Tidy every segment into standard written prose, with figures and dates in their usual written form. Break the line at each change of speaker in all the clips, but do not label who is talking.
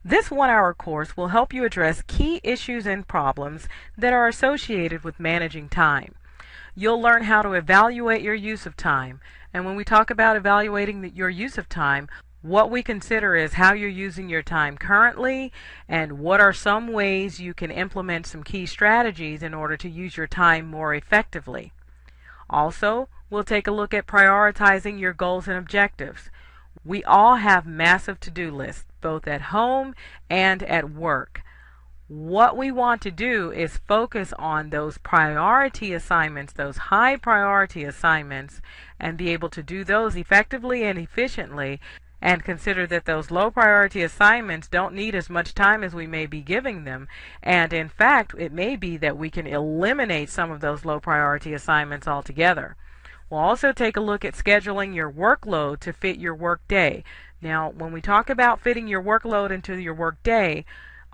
This 1-hour course will help you address key issues and problems that are associated with managing time. You'll learn how to evaluate your use of time. And when we talk about evaluating your use of time, what we consider is how you're using your time currently and what are some ways you can implement some key strategies in order to use your time more effectively. Also, we'll take a look at prioritizing your goals and objectives. We all have massive to-do lists, both at home and at work. What we want to do is focus on those priority assignments, those high priority assignments, and be able to do those effectively and efficiently, and consider that those low priority assignments don't need as much time as we may be giving them. And in fact, it may be that we can eliminate some of those low priority assignments altogether. We'll also take a look at scheduling your workload to fit your work day. Now, when we talk about fitting your workload into your work day,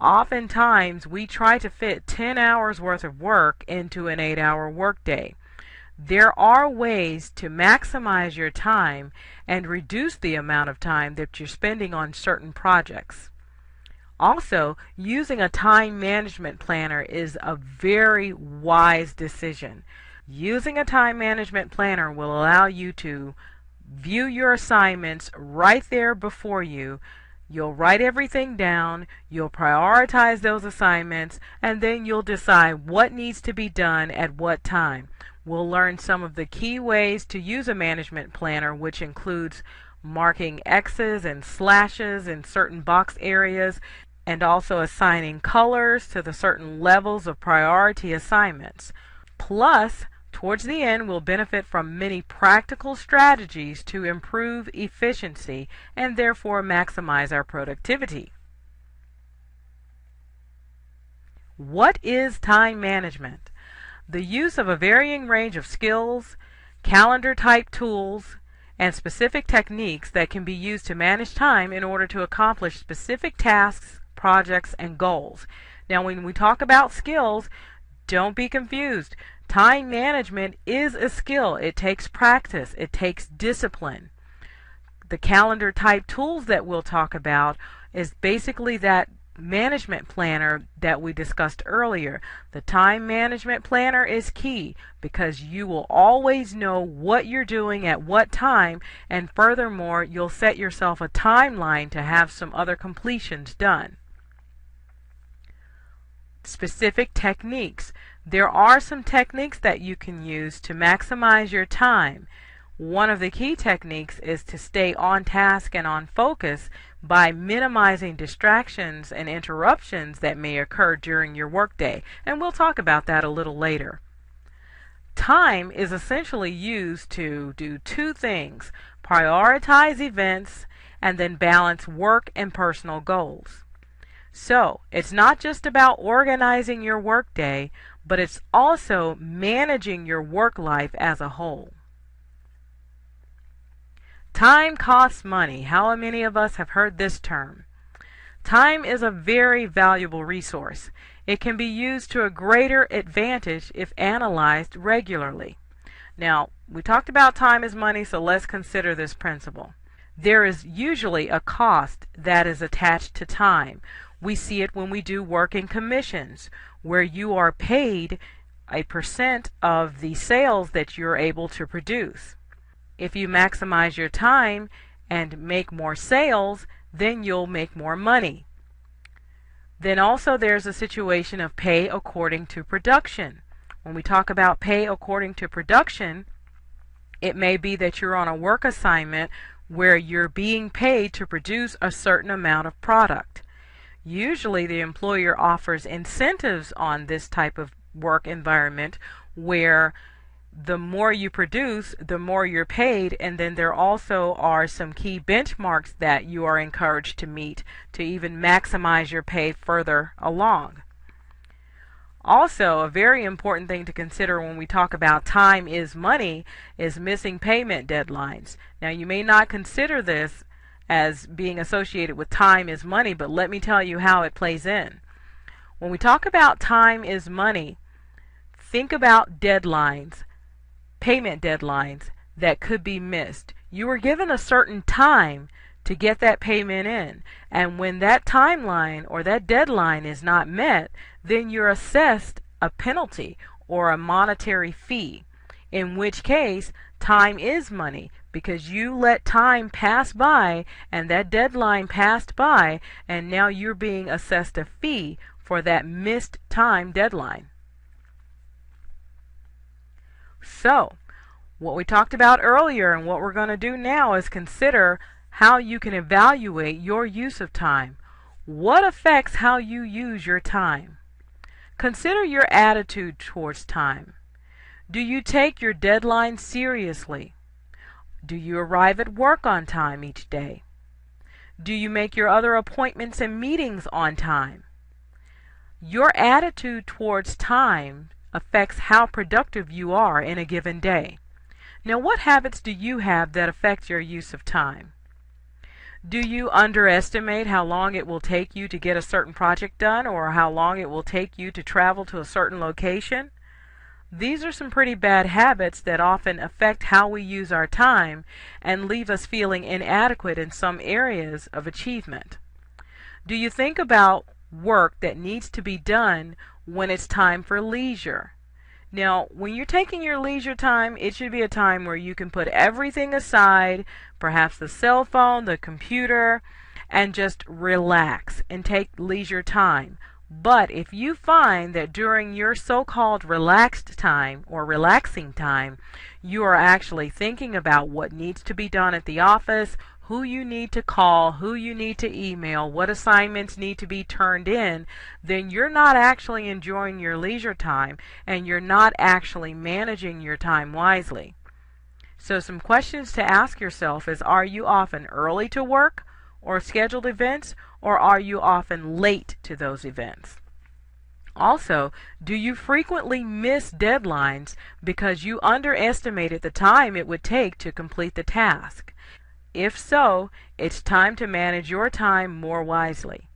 oftentimes we try to fit 10 hours worth of work into an 8-hour workday. There are ways to maximize your time and reduce the amount of time that you're spending on certain projects. Also, using a time management planner is a very wise decision. Using a time management planner will allow you to view your assignments right there before you. You'll write everything down, you'll prioritize those assignments, and then you'll decide what needs to be done at what time. We'll learn some of the key ways to use a management planner, which includes marking X's and slashes in certain box areas, and also assigning colors to the certain levels of priority assignments. Plus, towards the end, we'll benefit from many practical strategies to improve efficiency and therefore maximize our productivity. What is time management? The use of a varying range of skills, calendar-type tools, and specific techniques that can be used to manage time in order to accomplish specific tasks, projects, and goals. Now, when we talk about skills, don't be confused. Time management is a skill. It takes practice. It takes discipline. The calendar type tools that we'll talk about is basically that management planner that we discussed earlier. The time management planner is key because you will always know what you're doing at what time, and furthermore, you'll set yourself a timeline to have some other completions done. Specific techniques. There are some techniques that you can use to maximize your time. One of the key techniques is to stay on task and on focus by minimizing distractions and interruptions that may occur during your workday, and we'll talk about that a little later. Time is essentially used to do two things: prioritize events and then balance work and personal goals. So, it's not just about organizing your workday, but it's also managing your work life as a whole. Time costs money. How many of us have heard this term? Time is a very valuable resource. It can be used to a greater advantage if analyzed regularly. Now, we talked about time is money, so let's consider this principle. There is usually a cost that is attached to time. We see it when we do work in commissions, where you are paid a percent of the sales that you're able to produce. If you maximize your time and make more sales, then you'll make more money. Then also there's a situation of pay according to production. When we talk about pay according to production, it may be that you're on a work assignment where you're being paid to produce a certain amount of product. Usually the employer offers incentives on this type of work environment where the more you produce, the more you're paid, and then there also are some key benchmarks that you are encouraged to meet to even maximize your pay further along. Also, a very important thing to consider when we talk about time is money is missing payment deadlines. Now, you may not consider this as being associated with time is money, but let me tell you how it plays in. When we talk about time is money, think about deadlines, payment deadlines that could be missed. You were given a certain time to get that payment in. And when that timeline or that deadline is not met, then you're assessed a penalty or a monetary fee, in which case time is money, because you let time pass by and that deadline passed by, and now you're being assessed a fee for that missed time deadline. So, what we talked about earlier and what we're going to do now is consider how you can evaluate your use of time. What affects how you use your time? Consider your attitude towards time. Do you take your deadline seriously? Do you arrive at work on time each day? Do you make your other appointments and meetings on time? Your attitude towards time affects how productive you are in a given day. Now, what habits do you have that affect your use of time? Do you underestimate how long it will take you to get a certain project done, or how long it will take you to travel to a certain location? These are some pretty bad habits that often affect how we use our time and leave us feeling inadequate in some areas of achievement. Do you think about work that needs to be done when it's time for leisure? Now, when you're taking your leisure time, it should be a time where you can put everything aside, perhaps the cell phone, the computer, and just relax and take leisure time. But if you find that during your so-called relaxed time or relaxing time, you are actually thinking about what needs to be done at the office, who you need to call, who you need to email, what assignments need to be turned in, then you're not actually enjoying your leisure time and you're not actually managing your time wisely. So some questions to ask yourself is, are you often early to work or scheduled events, or are you often late to those events? Also, do you frequently miss deadlines because you underestimated the time it would take to complete the task? If so, it's time to manage your time more wisely.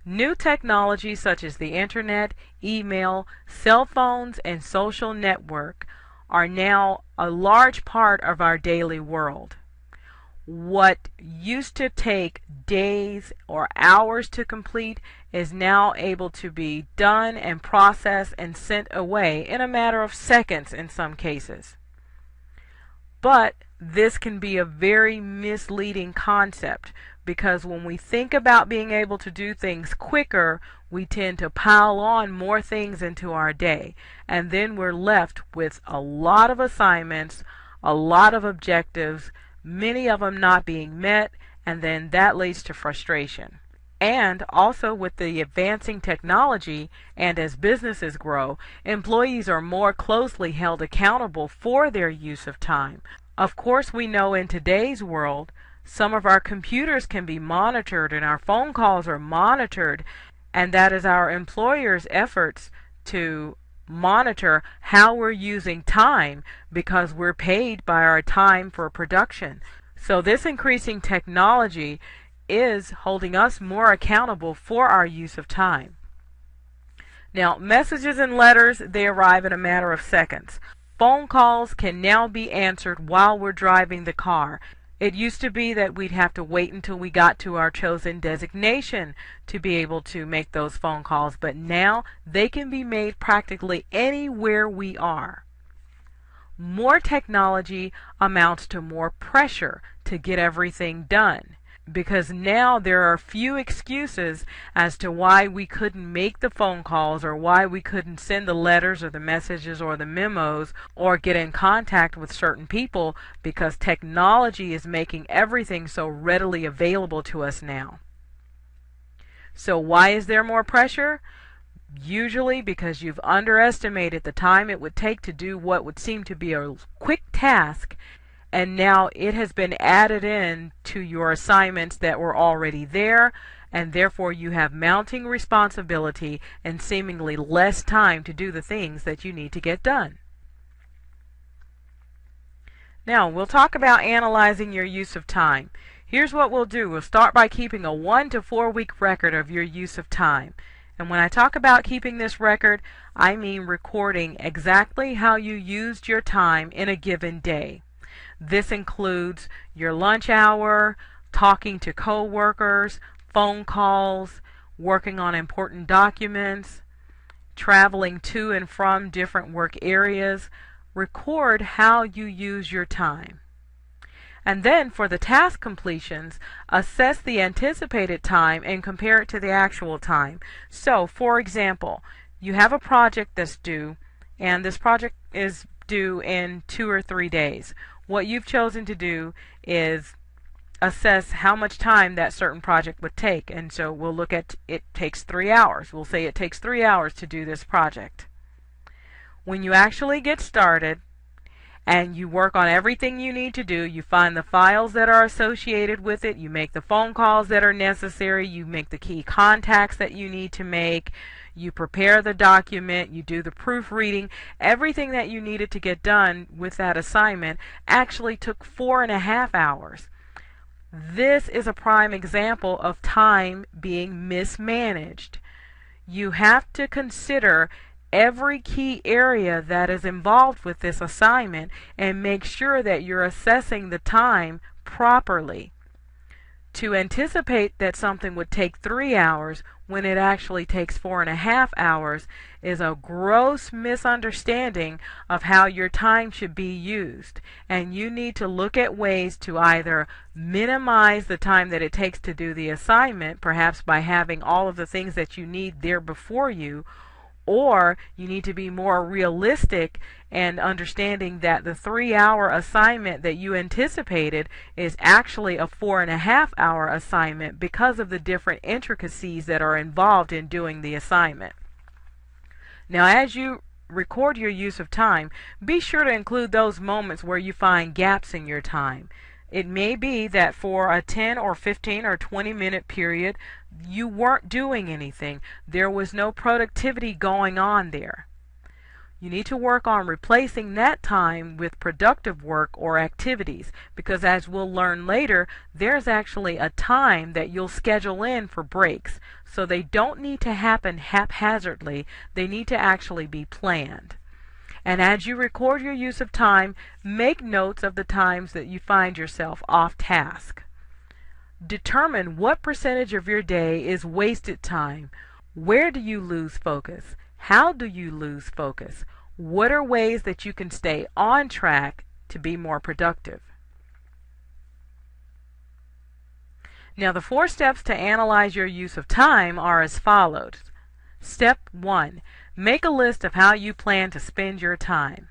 New technologies such as the internet, email, cell phones, and social network are now a large part of our daily world. What used to take days or hours to complete is now able to be done and processed and sent away in a matter of seconds in some cases. But this can be a very misleading concept, because when we think about being able to do things quicker, we tend to pile on more things into our day, and then we're left with a lot of assignments, a lot of objectives, many of them not being met, and then that leads to frustration. And also, with the advancing technology and as businesses grow, employees are more closely held accountable for their use of time. Of course, we know in today's world, some of our computers can be monitored and our phone calls are monitored, and that is our employers' efforts to monitor how we're using time, because we're paid by our time for production. So this increasing technology is holding us more accountable for our use of time. Now, messages and letters, they arrive in a matter of seconds. Phone calls can now be answered while we're driving the car. It used to be that we'd have to wait until we got to our chosen designation to be able to make those phone calls, but now they can be made practically anywhere we are. More technology amounts to more pressure to get everything done, because now there are few excuses as to why we couldn't make the phone calls, or why we couldn't send the letters or the messages or the memos or get in contact with certain people, because technology is making everything so readily available to us now. So why is there more pressure? Usually because you've underestimated the time it would take to do what would seem to be a quick task, and now it has been added in to your assignments that were already there, and therefore you have mounting responsibility and seemingly less time to do the things that you need to get done. Now, we'll talk about analyzing your use of time. Here's what we'll do. We'll start by keeping a 1 to 4 week record of your use of time. And when I talk about keeping this record, I mean recording exactly how you used your time in a given day. This includes your lunch hour, talking to coworkers, phone calls, working on important documents, traveling to and from different work areas. Record how you use your time. And then for the task completions, assess the anticipated time and compare it to the actual time. So, for example, you have a project that's due, and this project is due in 2 or 3 days. What you've chosen to do is assess how much time that certain project would take. And so we'll look at it takes 3 hours. We'll say it takes 3 hours to do this project. When you actually get started and you work on everything you need to do, you find the files that are associated with it, you make the phone calls that are necessary, you make the key contacts that you need to make, you prepare the document, you do the proofreading. Everything that you needed to get done with that assignment actually took 4.5 hours. This is a prime example of time being mismanaged. You have to consider every key area that is involved with this assignment and make sure that you're assessing the time properly. To anticipate that something would take 3 hours when it actually takes 4.5 hours is a gross misunderstanding of how your time should be used. And you need to look at ways to either minimize the time that it takes to do the assignment, perhaps by having all of the things that you need there before you, or you need to be more realistic and understanding that the 3-hour assignment that you anticipated is actually a 4.5-hour assignment because of the different intricacies that are involved in doing the assignment. Now, as you record your use of time, be sure to include those moments where you find gaps in your time. It may be that for a 10 or 15 or 20-minute period, you weren't doing anything. There was no productivity going on there. You need to work on replacing that time with productive work or activities, because as we'll learn later, there's actually a time that you'll schedule in for breaks. So they don't need to happen haphazardly. They need to actually be planned. And as you record your use of time, make notes of the times that you find yourself off task. Determine what percentage of your day is wasted time. Where do you lose focus? How do you lose focus? What are ways that you can stay on track to be more productive? Now, the 4 steps to analyze your use of time are as follows. Step 1. Make a list of how you plan to spend your time.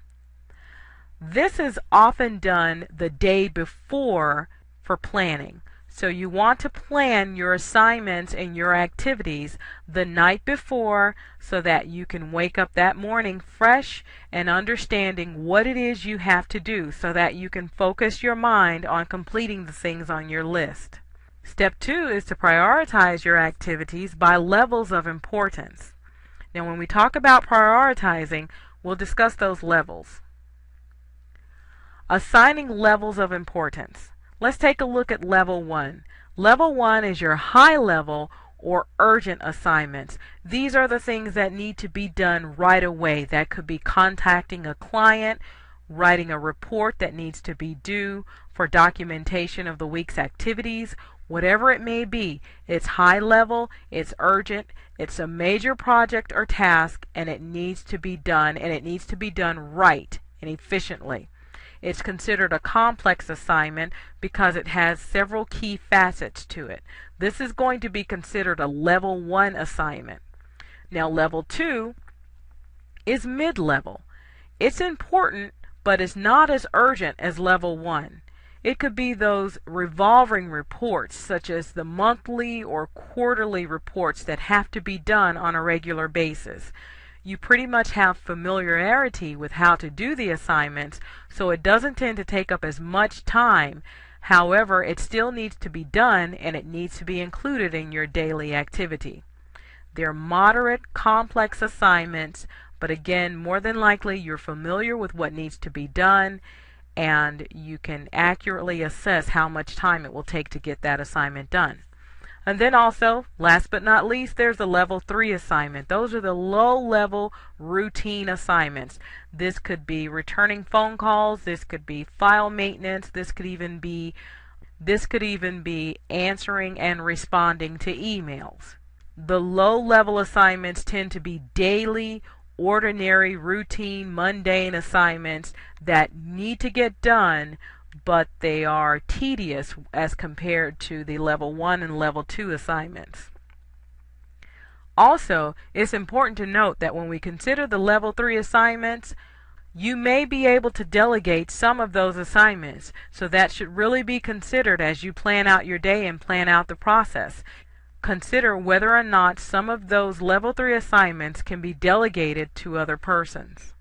This is often done the day before for planning. So you want to plan your assignments and your activities the night before so that you can wake up that morning fresh and understanding what it is you have to do so that you can focus your mind on completing the things on your list. Step 2 is to prioritize your activities by levels of importance. Now, when we talk about prioritizing, we'll discuss those levels. Assigning levels of importance. Let's take a look at level 1. Level 1 is your high level or urgent assignments. These are the things that need to be done right away. That could be contacting a client, writing a report that needs to be due for documentation of the week's activities, whatever it may be. It's high level, it's urgent, it's a major project or task, and it needs to be done, and it needs to be done right and efficiently. It's considered a complex assignment because it has several key facets to it. This is going to be considered a level 1 assignment. Now, level 2 is mid-level. It's important, but it's not as urgent as level 1. It could be those revolving reports, such as the monthly or quarterly reports that have to be done on a regular basis. You pretty much have familiarity with how to do the assignments, so it doesn't tend to take up as much time. However, it still needs to be done, and it needs to be included in your daily activity. They're moderate, complex assignments, but again, more than likely you're familiar with what needs to be done, and you can accurately assess how much time it will take to get that assignment done. And then also, last but not least, there's the level 3 assignment. Those are the low-level routine assignments. This could be returning phone calls, this could be file maintenance, this could even be This could even be answering and responding to emails. The low-level assignments tend to be daily, ordinary, routine, mundane assignments that need to get done, but they are tedious as compared to the level 1 and level 2 assignments. Also, it's important to note that when we consider the level 3 assignments, you may be able to delegate some of those assignments, so that should really be considered as you plan out your day and plan out the process. Consider whether or not some of those level 3 assignments can be delegated to other persons.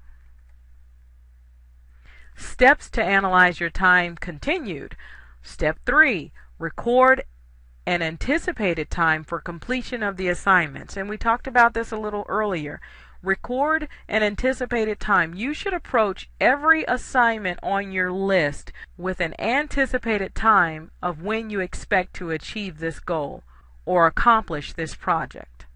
Steps to analyze your time continued. Step 3, record an anticipated time for completion of the assignments. And we talked about this a little earlier. Record an anticipated time. You should approach every assignment on your list with an anticipated time of when you expect to achieve this goal or accomplish this project.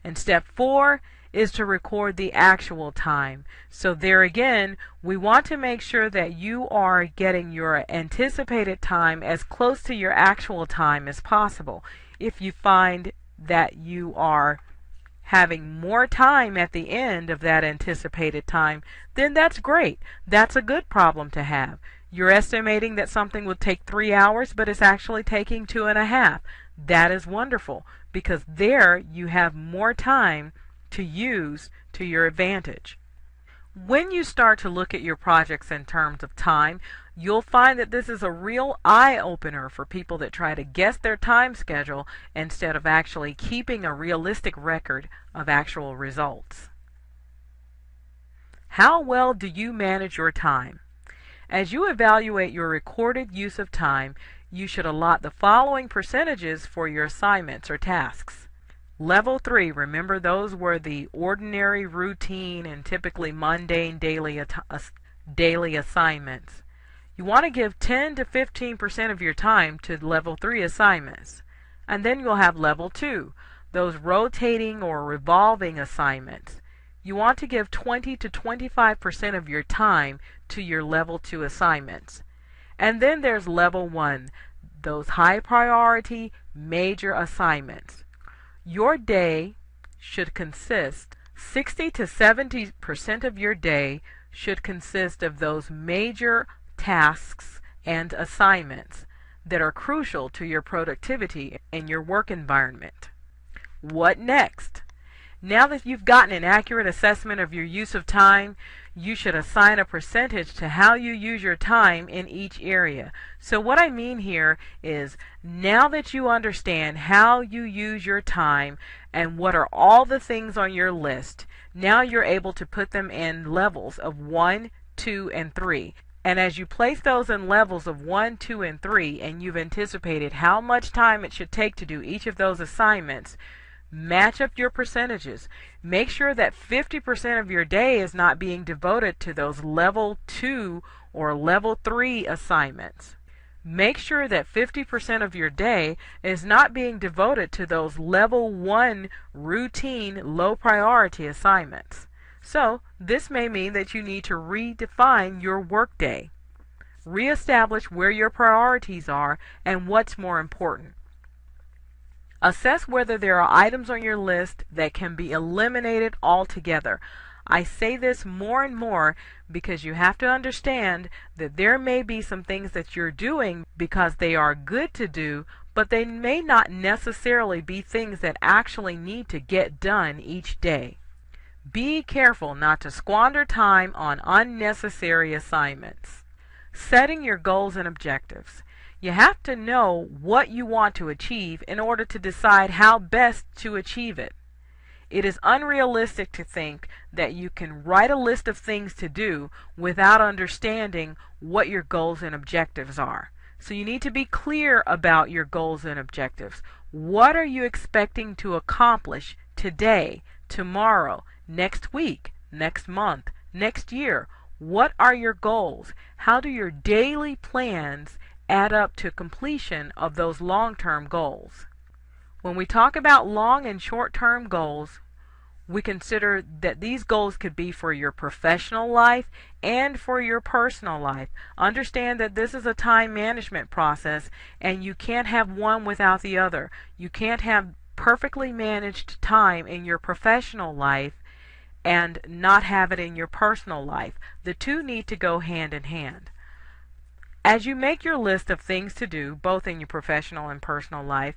And step 4 is to record the actual time. So there again, we want to make sure that you are getting your anticipated time as close to your actual time as possible. If you find that you are having more time at the end of that anticipated time, then that's great. That's a good problem to have. You're estimating that something will take 3 hours, but it's actually taking 2.5. That is wonderful, because there you have more time to use to your advantage. When you start to look at your projects in terms of time, you'll find that this is a real eye-opener for people that try to guess their time schedule instead of actually keeping a realistic record of actual results. How well do you manage your time? As you evaluate your recorded use of time, you should allot the following percentages for your assignments or tasks. Level 3, remember those were the ordinary, routine, and typically mundane daily assignments. You want to give 10 to 15% of your time to level 3 assignments. And then you'll have level 2, those rotating or revolving assignments. You want to give 20 to 25% of your time to your level 2 assignments. And then there's level 1, those high priority major assignments. Your day should consist, 60 to 70% of your day should consist of those major tasks and assignments that are crucial to your productivity in your work environment. What next? Now that you've gotten an accurate assessment of your use of time, you should assign a percentage to how you use your time in each area. So what I mean here is, now that you understand how you use your time and what are all the things on your list, now you're able to put them in levels of 1, 2, and 3. And as you place those in levels of 1, 2, and 3, and you've anticipated how much time it should take to do each of those assignments, match up your percentages. Make sure that 50% of your day is not being devoted to those level 2 or level 3 assignments. Make sure that 50% of your day is not being devoted to those level 1 routine low priority assignments. So this may mean that you need to redefine your workday. Reestablish where your priorities are and what's more important. Assess whether there are items on your list that can be eliminated altogether. I say this more and more because you have to understand that there may be some things that you're doing because they are good to do, but they may not necessarily be things that actually need to get done each day. Be careful not to squander time on unnecessary assignments. Setting your goals and objectives. You have to know what you want to achieve in order to decide how best to achieve it. It is unrealistic to think that you can write a list of things to do without understanding what your goals and objectives are. So you need to be clear about your goals and objectives. What are you expecting to accomplish today, tomorrow, next week, next month, next year? What are your goals? How do your daily plans add up to completion of those long-term goals? When we talk about long and short-term goals, We consider that these goals could be for your professional life and for your personal life. Understand that this is a time management process and you can't have one without the other. You can't have perfectly managed time in your professional life and not have it in your personal life. The two need to go hand in hand. As you make your list of things to do, both in your professional and personal life,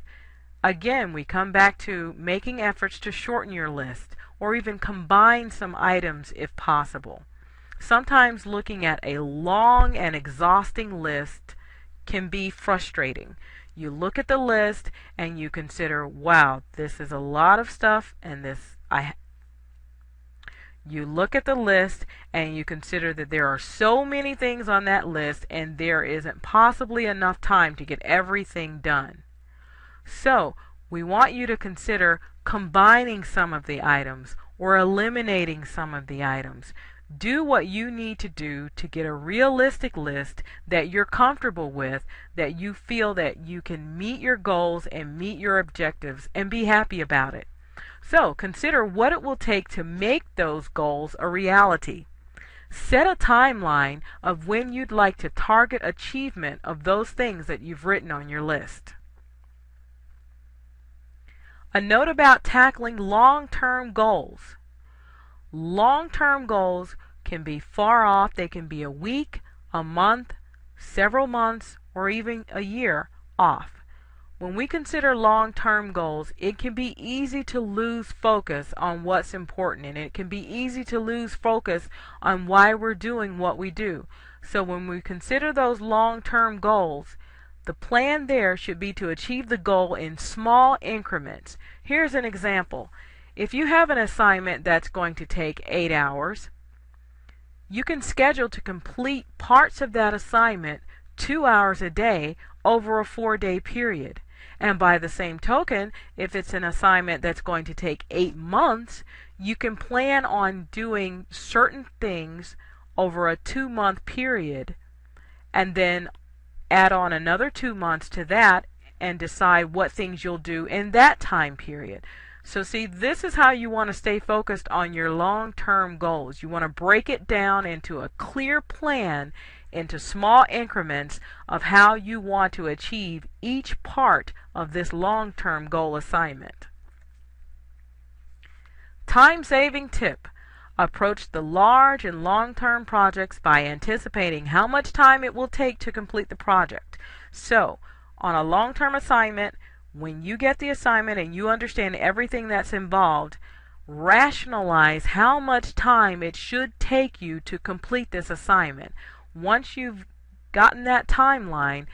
again, we come back to making efforts to shorten your list or even combine some items if possible. Sometimes looking at a long and exhausting list can be frustrating. You look at the list and you consider, wow, this is a lot of stuff and you look at the list and you consider that there are so many things on that list and there isn't possibly enough time to get everything done. So, we want you to consider combining some of the items or eliminating some of the items. Do what you need to do to get a realistic list that you're comfortable with, that you feel that you can meet your goals and meet your objectives and be happy about it. So, consider what it will take to make those goals a reality. Set a timeline of when you'd like to target achievement of those things that you've written on your list. A note about tackling long-term goals. Long-term goals can be far off. They can be a week, a month, several months, or even a year off. When we consider long-term goals, it can be easy to lose focus on what's important, and it can be easy to lose focus on why we're doing what we do. So when we consider those long-term goals, the plan there should be to achieve the goal in small increments. Here's an example. If you have an assignment that's going to take 8 hours, you can schedule to complete parts of that assignment 2 hours a day over a 4-day period. And by the same token, if it's an assignment that's going to take 8 months, you can plan on doing certain things over a 2-month period and then add on another 2 months to that and decide what things you'll do in that time period. So see, this is how you want to stay focused on your long-term goals. You want to break it down into a clear plan, into small increments of how you want to achieve each part of this long-term goal assignment. Time-saving tip. Approach the large and long-term projects by anticipating how much time it will take to complete the project. So, on a long-term assignment, when you get the assignment and you understand everything that's involved, rationalize how much time it should take you to complete this assignment. Once you've gotten that timeline,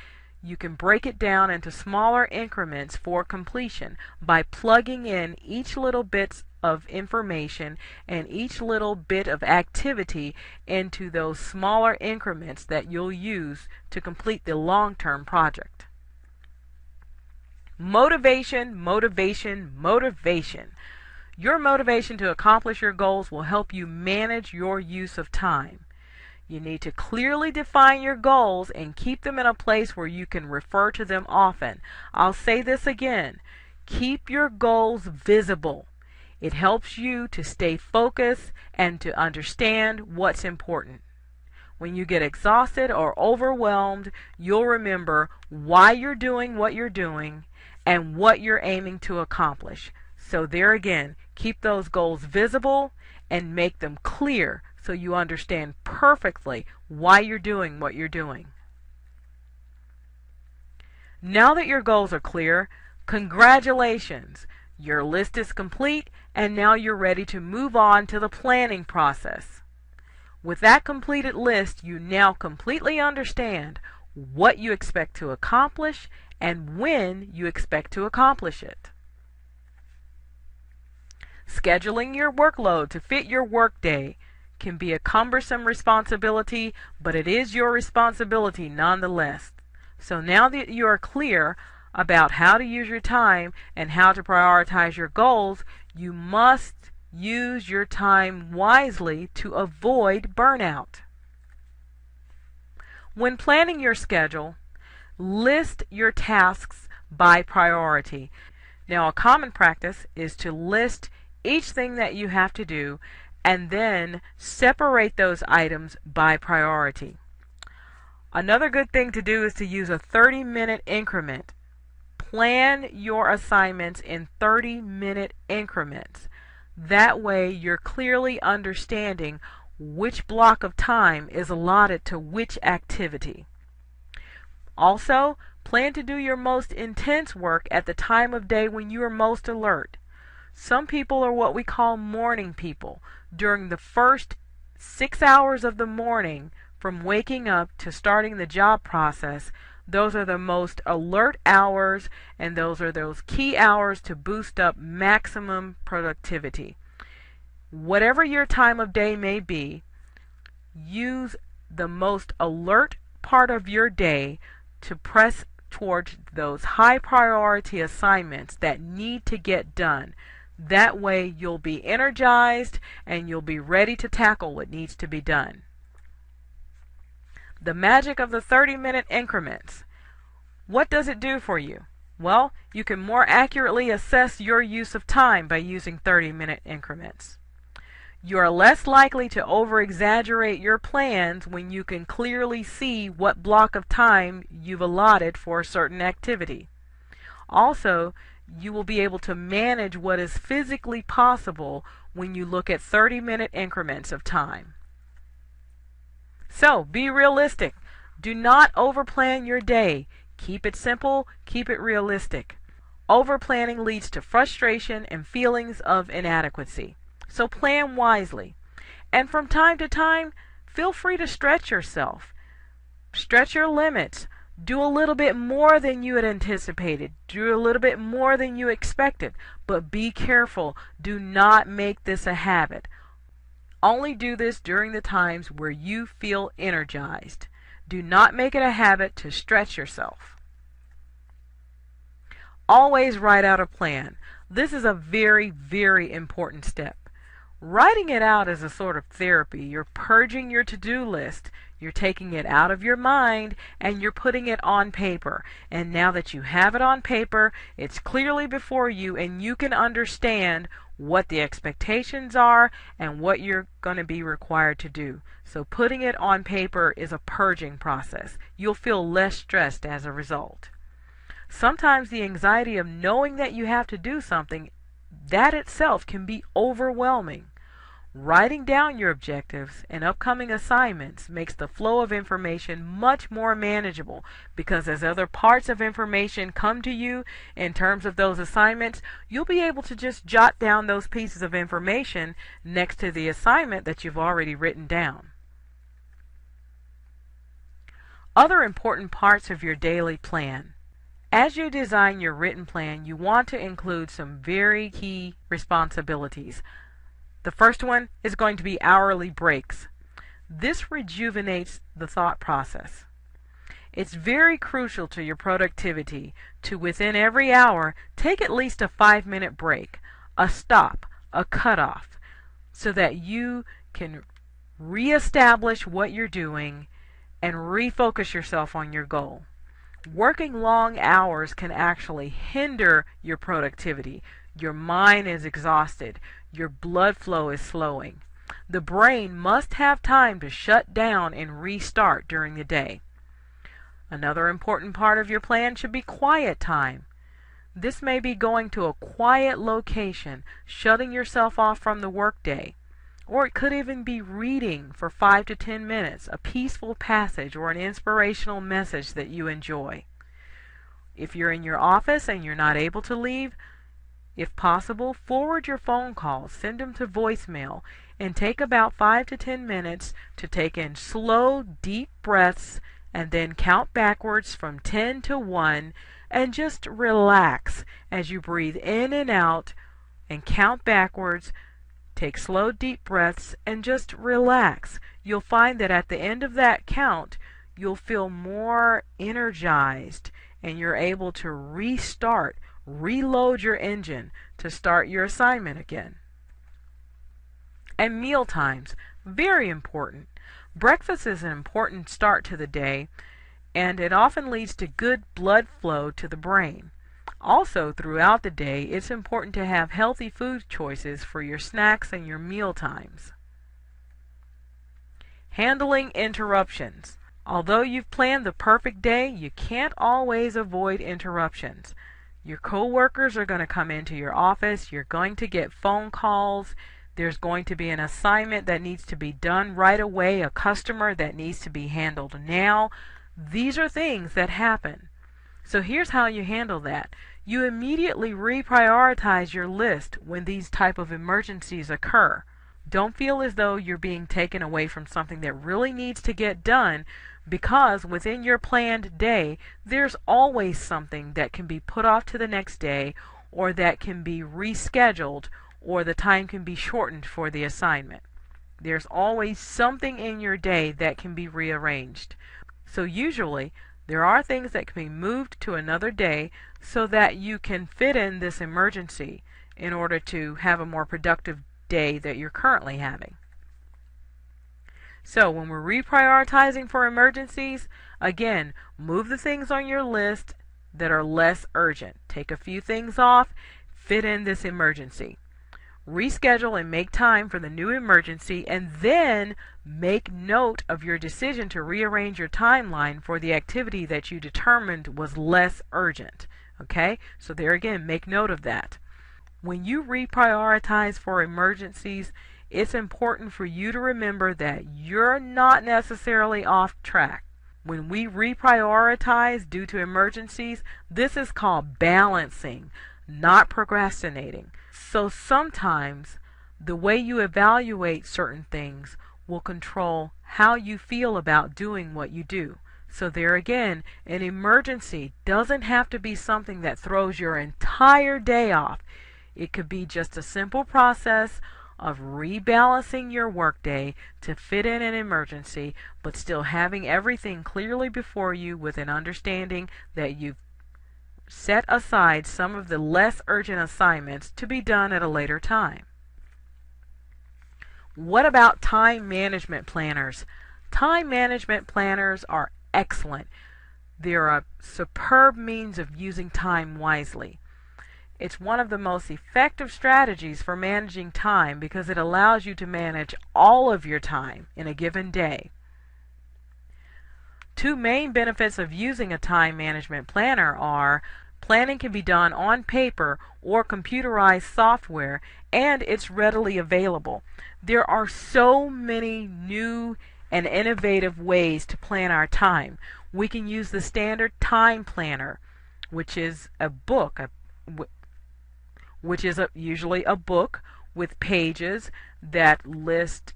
you can break it down into smaller increments for completion by plugging in each little bit of information and each little bit of activity into those smaller increments that you'll use to complete the long-term project. Motivation, motivation, motivation. Your motivation to accomplish your goals will help you manage your use of time. You need to clearly define your goals and keep them in a place where you can refer to them often. I'll say this again. Keep your goals visible. It helps you to stay focused and to understand what's important. When you get exhausted or overwhelmed, you'll remember why you're doing what you're doing and what you're aiming to accomplish. So there again, keep those goals visible and make them clear so you understand perfectly why you're doing what you're doing. Now that your goals are clear, congratulations! Your list is complete and now you're ready to move on to the planning process. With that completed list, you now completely understand what you expect to accomplish and when you expect to accomplish it. Scheduling your workload to fit your workday can be a cumbersome responsibility, but it is your responsibility nonetheless. So now that you are clear about how to use your time and how to prioritize your goals, you must use your time wisely to avoid burnout. When planning your schedule, list your tasks by priority. Now, a common practice is to list each thing that you have to do, and then separate those items by priority. Another good thing to do is to use a 30-minute increment. Plan your assignments in 30-minute increments. That way you're clearly understanding which block of time is allotted to which activity. Also, plan to do your most intense work at the time of day when you are most alert. Some people are what we call morning people. During the first 6 hours of the morning, from waking up to starting the job process, those are the most alert hours, and those are those key hours to boost up maximum productivity. Whatever your time of day may be, use the most alert part of your day to press towards those high priority assignments that need to get done. That way you'll be energized and you'll be ready to tackle what needs to be done. The magic of the 30-minute increments. What does it do for you? Well, you can more accurately assess your use of time by using 30-minute increments. You are less likely to over-exaggerate your plans when you can clearly see what block of time you've allotted for a certain activity. Also, you will be able to manage what is physically possible when you look at 30-minute increments of time. So, be realistic. Do not overplan your day. Keep it simple, keep it realistic. Overplanning leads to frustration and feelings of inadequacy. So plan wisely. And from time to time, feel free to stretch yourself. Stretch your limits. Do a little bit more than you had anticipated. Do a little bit more than you expected. But be careful. Do not make this a habit. Only do this during the times where you feel energized. Do not make it a habit to stretch yourself. Always write out a plan. This is a very, very important step. Writing it out is a sort of therapy. You're purging your to-do list. You're taking it out of your mind and you're putting it on paper. And now that you have it on paper, it's clearly before you and you can understand what the expectations are and what you're going to be required to do. So putting it on paper is a purging process. You'll feel less stressed as a result. Sometimes the anxiety of knowing that you have to do something, that itself can be overwhelming. Writing down your objectives and upcoming assignments makes the flow of information much more manageable because as other parts of information come to you in terms of those assignments, you'll be able to just jot down those pieces of information next to the assignment that you've already written down. Other important parts of your daily plan. As you design your written plan, you want to include some very key responsibilities. The first one is going to be hourly breaks. This rejuvenates the thought process. It's very crucial to your productivity to within every hour take at least a 5-minute break, a stop, a cutoff, so that you can reestablish what you're doing and refocus yourself on your goal. Working long hours can actually hinder your productivity. Your mind is exhausted. Your blood flow is slowing. The brain must have time to shut down and restart during the day. Another important part of your plan should be quiet time. This may be going to a quiet location, shutting yourself off from the workday. Or it could even be reading for 5 to 10 minutes, a peaceful passage or an inspirational message that you enjoy. If you're in your office and you're not able to leave, if possible, forward your phone calls, send them to voicemail, and take about 5 to 10 minutes to take in slow, deep breaths and then count backwards from 10 to 1 and just relax as you breathe in and out and count backwards. Take slow, deep breaths and just relax. You'll find that at the end of that count, you'll feel more energized and you're able to restart, reload your engine to start your assignment again. And meal times, very important. Breakfast is an important start to the day and it often leads to good blood flow to the brain. Also, throughout the day, it's important to have healthy food choices for your snacks and your meal times. Handling interruptions. Although you've planned the perfect day, you can't always avoid interruptions. Your coworkers are going to come into your office, you're going to get phone calls, there's going to be an assignment that needs to be done right away, a customer that needs to be handled now. These are things that happen. So here's how you handle that. You immediately reprioritize your list when these type of emergencies occur. Don't feel as though you're being taken away from something that really needs to get done, because within your planned day, there's always something that can be put off to the next day, or that can be rescheduled, or the time can be shortened for the assignment. There's always something in your day that can be rearranged. So usually, there are things that can be moved to another day so that you can fit in this emergency in order to have a more productive day that you're currently having. So when we're reprioritizing for emergencies, again, move the things on your list that are less urgent. Take a few things off, fit in this emergency. Reschedule and make time for the new emergency, and then make note of your decision to rearrange your timeline for the activity that you determined was less urgent. Okay? So there again, make note of that. When you reprioritize for emergencies, it's important for you to remember that you're not necessarily off track. When we reprioritize due to emergencies, this is called balancing, not procrastinating. So sometimes the way you evaluate certain things will control how you feel about doing what you do. So there again, an emergency doesn't have to be something that throws your entire day off. It could be just a simple process of rebalancing your workday to fit in an emergency, but still having everything clearly before you with an understanding that you've set aside some of the less urgent assignments to be done at a later time. What about time management planners? Time management planners are excellent. They're a superb means of using time wisely. It's one of the most effective strategies for managing time because it allows you to manage all of your time in a given day. Two main benefits of using a time management planner are planning can be done on paper or computerized software, and it's readily available. There are so many new and innovative ways to plan our time. We can use the standard time planner, which is a book, usually a book with pages that list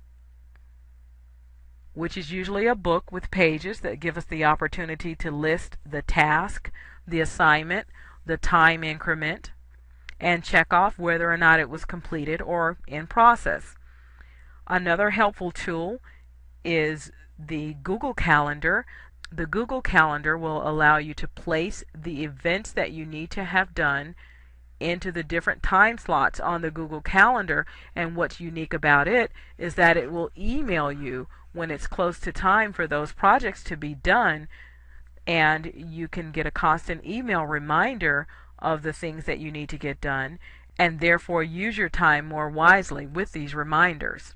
give us the opportunity to list the task, the assignment, the time increment, and check off whether or not it was completed or in process. Another helpful tool is the Google Calendar. The Google Calendar will allow you to place the events that you need to have done into the different time slots on the Google Calendar, and what's unique about it is that it will email you when it's close to time for those projects to be done, and you can get a constant email reminder of the things that you need to get done, and therefore use your time more wisely with these reminders.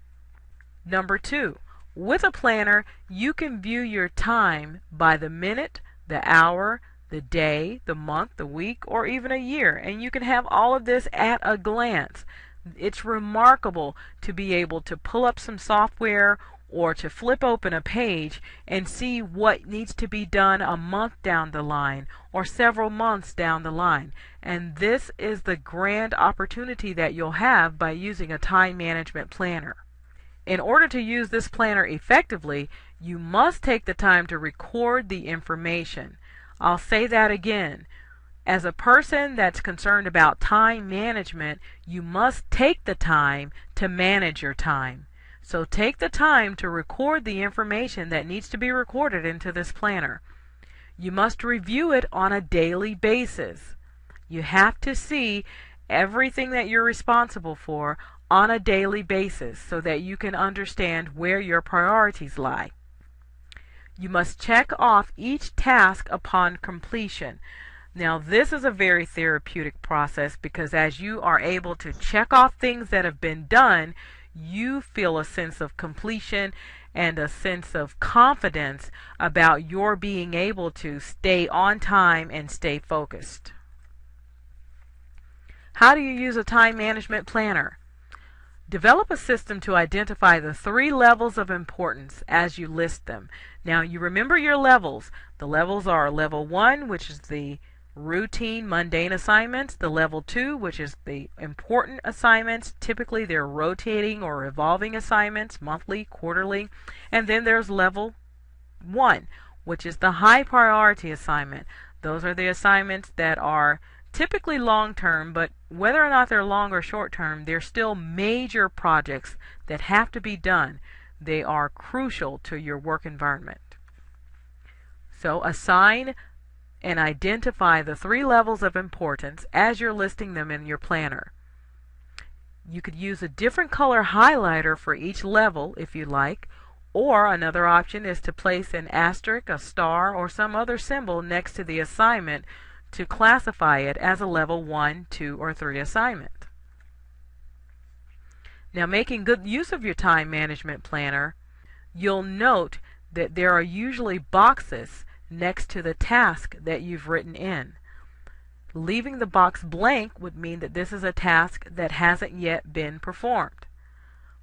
Number 2, with a planner, you can view your time by the minute, the hour, the day, the month, the week, or even a year, and you can have all of this at a glance. It's remarkable to be able to pull up some software or to flip open a page and see what needs to be done a month down the line or several months down the line. And this is the grand opportunity that you'll have by using a time management planner. In order to use this planner effectively, you must take the time to record the information. I'll say that again. As a person that's concerned about time management, you must take the time to manage your time. So take the time to record the information that needs to be recorded into this planner. You must review it on a daily basis. You have to see everything that you're responsible for on a daily basis so that you can understand where your priorities lie. You must check off each task upon completion. Now, this is a very therapeutic process because as you are able to check off things that have been done, you feel a sense of completion and a sense of confidence about your being able to stay on time and stay focused. How do you use a time management planner? Develop a system to identify the 3 levels of importance as you list them. Now, you remember your levels. The levels are level 1, which is the routine, mundane assignments, the level 2, which is the important assignments. Typically, they're rotating or revolving assignments, monthly, quarterly. And then there's level 1, which is the high priority assignment. Those are the assignments that are typically long-term, but whether or not they're long or short-term, they're still major projects that have to be done. They are crucial to your work environment. So assign and identify the 3 levels of importance as you're listing them in your planner. You could use a different color highlighter for each level if you like, or another option is to place an asterisk, a star, or some other symbol next to the assignment to classify it as a level 1, 2, or 3 assignment. Now, making good use of your time management planner, you'll note that there are usually boxes next to the task that you've written in. Leaving the box blank would mean that this is a task that hasn't yet been performed.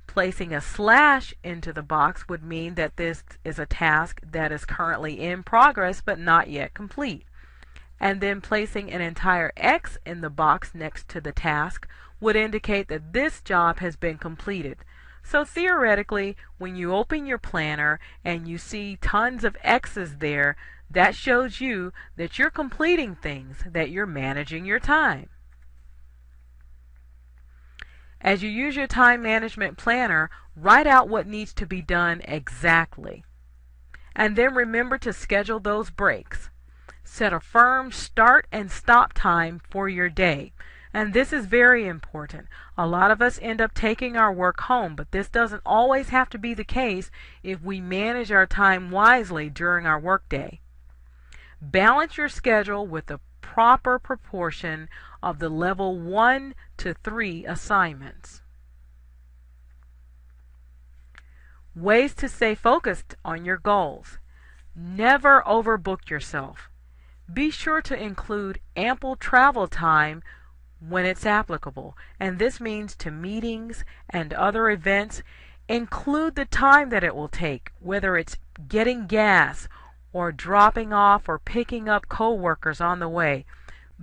Placing a slash into the box would mean that this is a task that is currently in progress but not yet complete. And then placing an entire X in the box next to the task would indicate that this job has been completed. So theoretically, when you open your planner and you see tons of X's there, that shows you that you're completing things, that you're managing your time. As you use your time management planner, write out what needs to be done exactly. And then remember to schedule those breaks. Set a firm start and stop time for your day. And this is very important. A lot of us end up taking our work home, but this doesn't always have to be the case if we manage our time wisely during our workday. Balance your schedule with the proper proportion of the level 1 to 3 assignments. Ways to stay focused on your goals. Never overbook yourself. Be sure to include ample travel time when it's applicable, and this means to meetings and other events. Include the time that it will take, whether it's getting gas or dropping off or picking up co-workers on the way.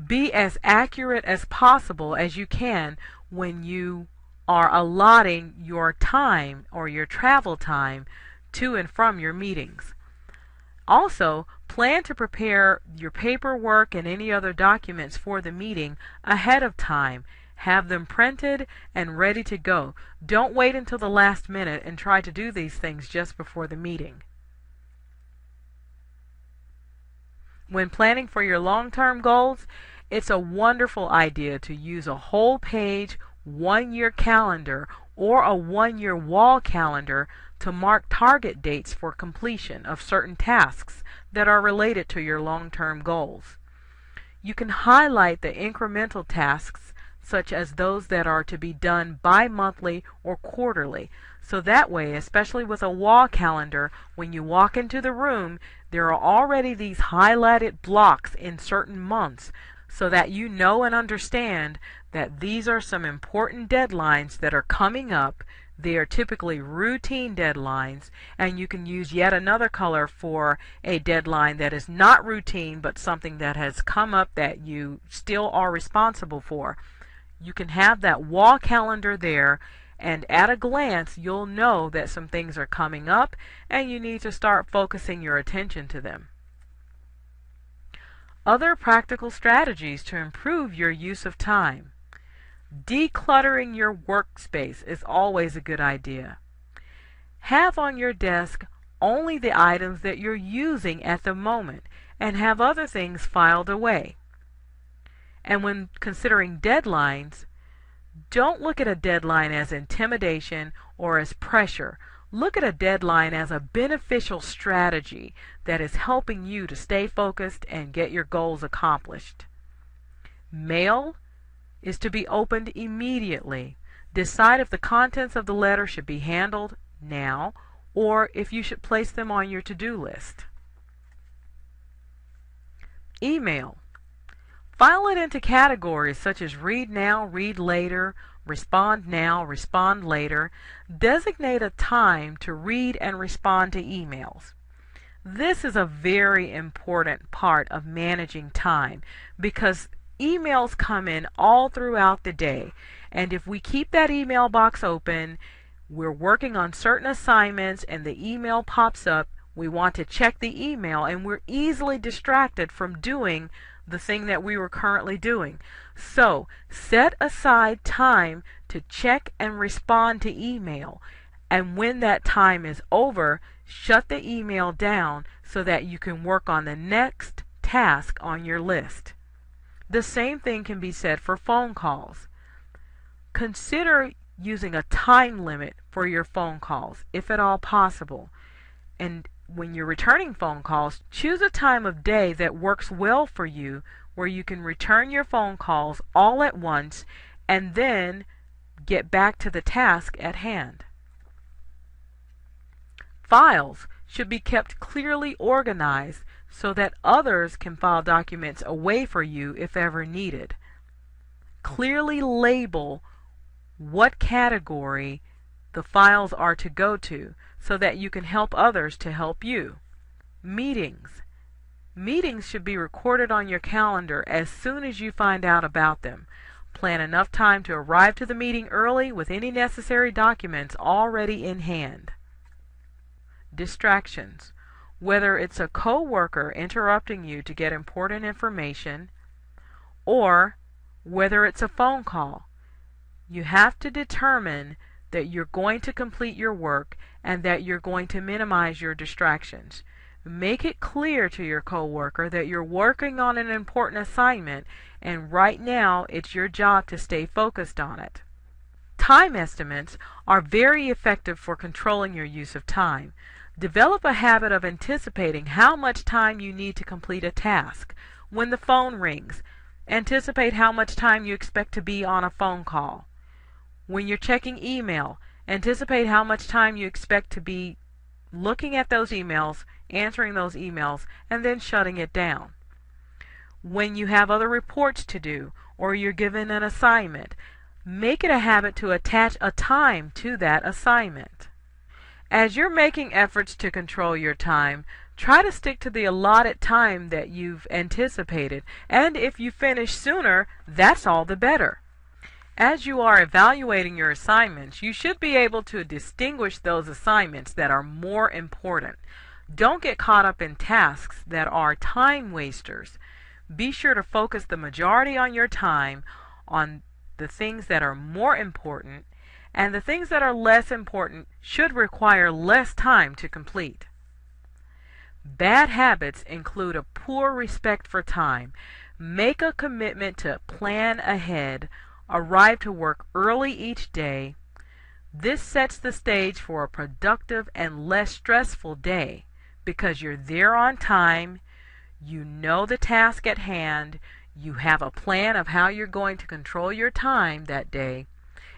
Be as accurate as possible as you can when you are allotting your time or your travel time to and from your meetings. Also, plan to prepare your paperwork and any other documents for the meeting ahead of time. Have them printed and ready to go. Don't wait until the last minute and try to do these things just before the meeting. When planning for your long-term goals, it's a wonderful idea to use a whole page, 1-year calendar or a 1-year wall calendar to mark target dates for completion of certain tasks that are related to your long-term goals. You can highlight the incremental tasks, such as those that are to be done bi-monthly or quarterly. So that way, especially with a wall calendar, when you walk into the room, there are already these highlighted blocks in certain months so that you know and understand that these are some important deadlines that are coming up. They are typically routine deadlines, and you can use yet another color for a deadline that is not routine but something that has come up that you still are responsible for. You can have that wall calendar there, and at a glance you'll know that some things are coming up and you need to start focusing your attention to them. Other practical strategies to improve your use of time. Decluttering your workspace is always a good idea. Have on your desk only the items that you're using at the moment and have other things filed away. And when considering deadlines, don't look at a deadline as intimidation or as pressure. Look at a deadline as a beneficial strategy that is helping you to stay focused and get your goals accomplished. Mail is to be opened immediately. Decide if the contents of the letter should be handled now or if you should place them on your to-do list. Email. File it into categories such as read now, read later, respond now, respond later. Designate a time to read and respond to emails. This is a very important part of managing time because emails come in all throughout the day, and if we keep that email box open, we're working on certain assignments and the email pops up, we want to check the email and we're easily distracted from doing the thing that we were currently doing. So set aside time to check and respond to email, and when that time is over, shut the email down so that you can work on the next task on your list. The same thing can be said for phone calls. Consider using a time limit for your phone calls, if at all possible. And when you're returning phone calls, choose a time of day that works well for you where you can return your phone calls all at once and then get back to the task at hand. Files should be kept clearly organized so that others can file documents away for you if ever needed. Clearly label what category the files are to go to so that you can help others to help you. Meetings. Meetings should be recorded on your calendar as soon as you find out about them. Plan enough time to arrive to the meeting early with any necessary documents already in hand. Distractions. Whether it's a co-worker interrupting you to get important information or whether it's a phone call, you have to determine that you're going to complete your work and that you're going to minimize your distractions. Make it clear to your coworker that you're working on an important assignment and right now it's your job to stay focused on it. Time estimates are very effective for controlling your use of time. Develop a habit of anticipating how much time you need to complete a task. When the phone rings, anticipate how much time you expect to be on a phone call. When you're checking email, anticipate how much time you expect to be looking at those emails, answering those emails, and then shutting it down. When you have other reports to do or you're given an assignment, make it a habit to attach a time to that assignment. As you're making efforts to control your time, try to stick to the allotted time that you've anticipated, and if you finish sooner, that's all the better. As you are evaluating your assignments, you should be able to distinguish those assignments that are more important. Don't get caught up in tasks that are time wasters. Be sure to focus the majority on your time on the things that are more important, and the things that are less important should require less time to complete. Bad habits include a poor respect for time. Make a commitment to plan ahead. Arrive to work early each day. This sets the stage for a productive and less stressful day because you're there on time, you know the task at hand, you have a plan of how you're going to control your time that day,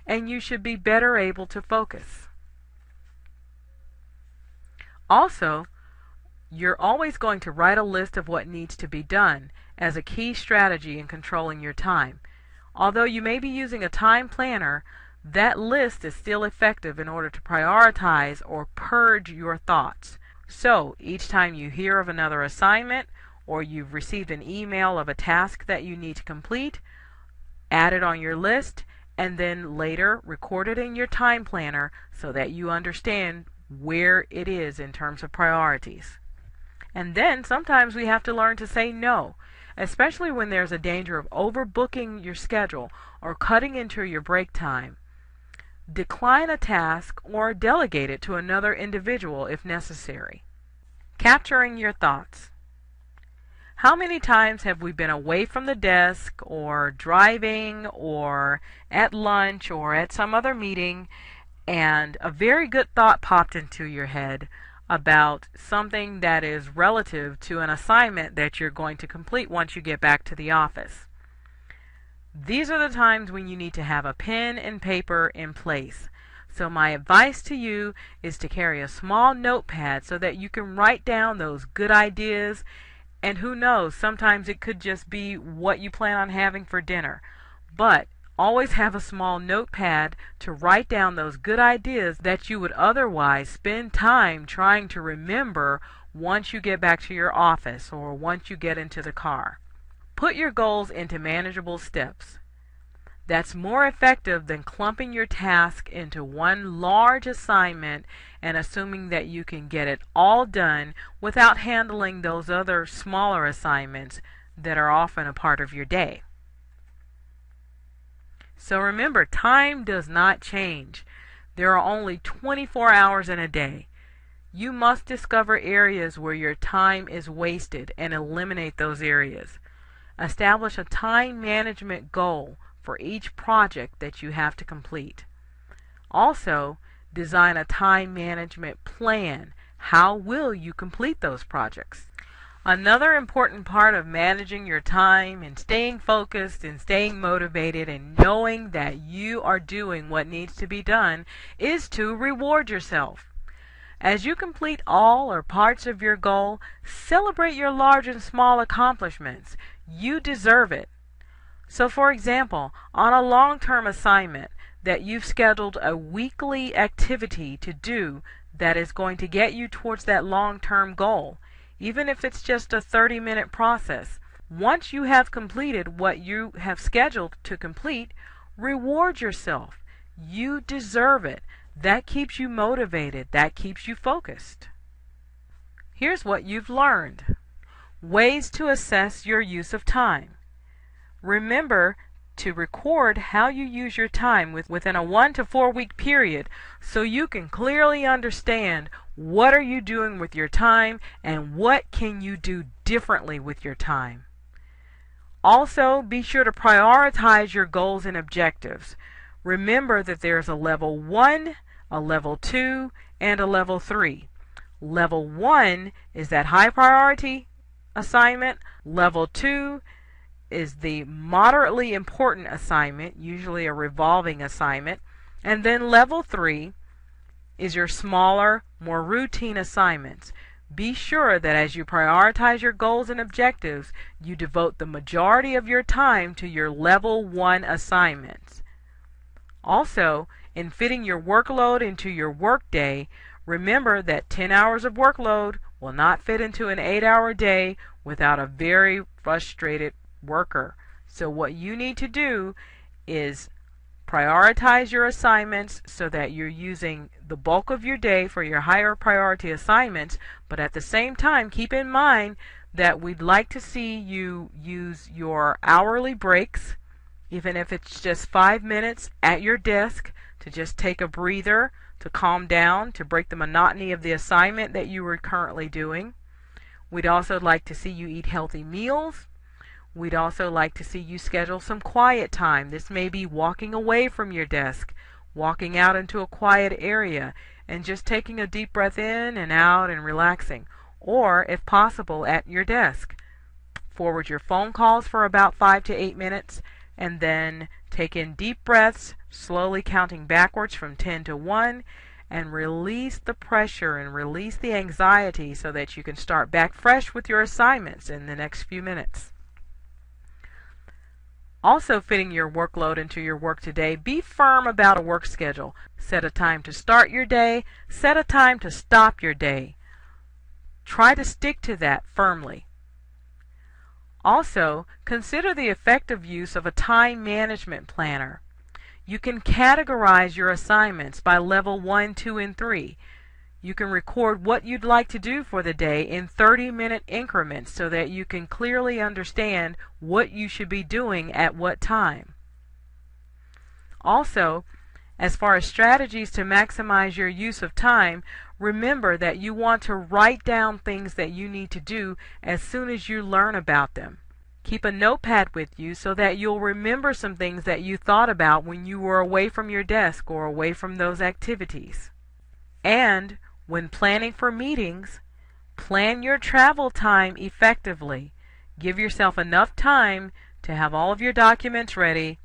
and you should be better able to focus. Also, you're always going to write a list of what needs to be done as a key strategy in controlling your time. Although you may be using a time planner, that list is still effective in order to prioritize or purge your thoughts. So, each time you hear of another assignment or you've received an email of a task that you need to complete, add it on your list and then later record it in your time planner so that you understand where it is in terms of priorities. And then sometimes we have to learn to say no, especially when there's a danger of overbooking your schedule or cutting into your break time. Decline a task or delegate it to another individual if necessary. Capturing your thoughts. How many times have we been away from the desk or driving or at lunch or at some other meeting and a very good thought popped into your head about something that is relative to an assignment that you're going to complete once you get back to the office. These are the times when you need to have a pen and paper in place. So my advice to you is to carry a small notepad so that you can write down those good ideas, and who knows, sometimes it could just be what you plan on having for dinner. But always have a small notepad to write down those good ideas that you would otherwise spend time trying to remember once you get back to your office or once you get into the car. Put your goals into manageable steps. That's more effective than clumping your task into one large assignment and assuming that you can get it all done without handling those other smaller assignments that are often a part of your day. So remember, time does not change. There are only 24 hours in a day. You must discover areas where your time is wasted and eliminate those areas. Establish a time management goal for each project that you have to complete. Also, design a time management plan. How will you complete those projects? Another important part of managing your time and staying focused and staying motivated and knowing that you are doing what needs to be done is to reward yourself. As you complete all or parts of your goal, celebrate your large and small accomplishments. You deserve it. So for example, on a long-term assignment that you've scheduled a weekly activity to do that is going to get you towards that long-term goal, even if it's just a 30-minute process, once you have completed what you have scheduled to complete, reward yourself. You deserve it. That keeps you motivated. That keeps you focused. Here's what you've learned. Ways to assess your use of time. Remember to record how you use your time within a 1 to 4 week period so you can clearly understand what are you doing with your time and what can you do differently with your time. Also, be sure to prioritize your goals and objectives. Remember that there's a level 1, a level 2, and a level 3. Level 1 is that high priority assignment. Level 2 is the moderately important assignment, usually a revolving assignment. And then level 3 is your smaller, more routine assignments. Be sure that as you prioritize your goals and objectives, you devote the majority of your time to your level 1 assignments. Also, in fitting your workload into your workday, remember that 10 hours of workload will not fit into an 8-hour day without a very frustrated worker. So what you need to do is prioritize your assignments so that you're using the bulk of your day for your higher priority assignments, but at the same time keep in mind that we'd like to see you use your hourly breaks, even if it's just 5 minutes at your desk, to just take a breather, to calm down, to break the monotony of the assignment that you were currently doing. We'd also like to see you eat healthy meals. We'd also like to see you schedule some quiet time. This may be walking away from your desk, walking out into a quiet area, and just taking a deep breath in and out and relaxing. Or, if possible, at your desk. Forward your phone calls for about 5 to 8 minutes, and then take in deep breaths, slowly counting backwards from 10 to 1, and release the pressure and release the anxiety so that you can start back fresh with your assignments in the next few minutes. Also, fitting your workload into your work today, be firm about a work schedule. Set a time to start your day, set a time to stop your day. Try to stick to that firmly. Also, consider the effective use of a time management planner. You can categorize your assignments by level 1, 2, and 3. You can record what you'd like to do for the day in 30-minute increments so that you can clearly understand what you should be doing at what time. Also, as far as strategies to maximize your use of time, remember that you want to write down things that you need to do as soon as you learn about them. Keep a notepad with you so that you'll remember some things that you thought about when you were away from your desk or away from those activities. And when planning for meetings, plan your travel time effectively. Give yourself enough time to have all of your documents ready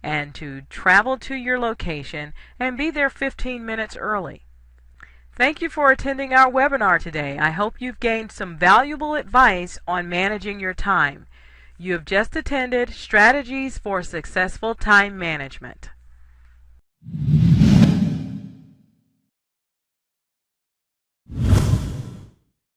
and to travel to your location and be there 15 minutes early. Thank you for attending our webinar today. I hope you've gained some valuable advice on managing your time. You have just attended Strategies for Successful Time Management.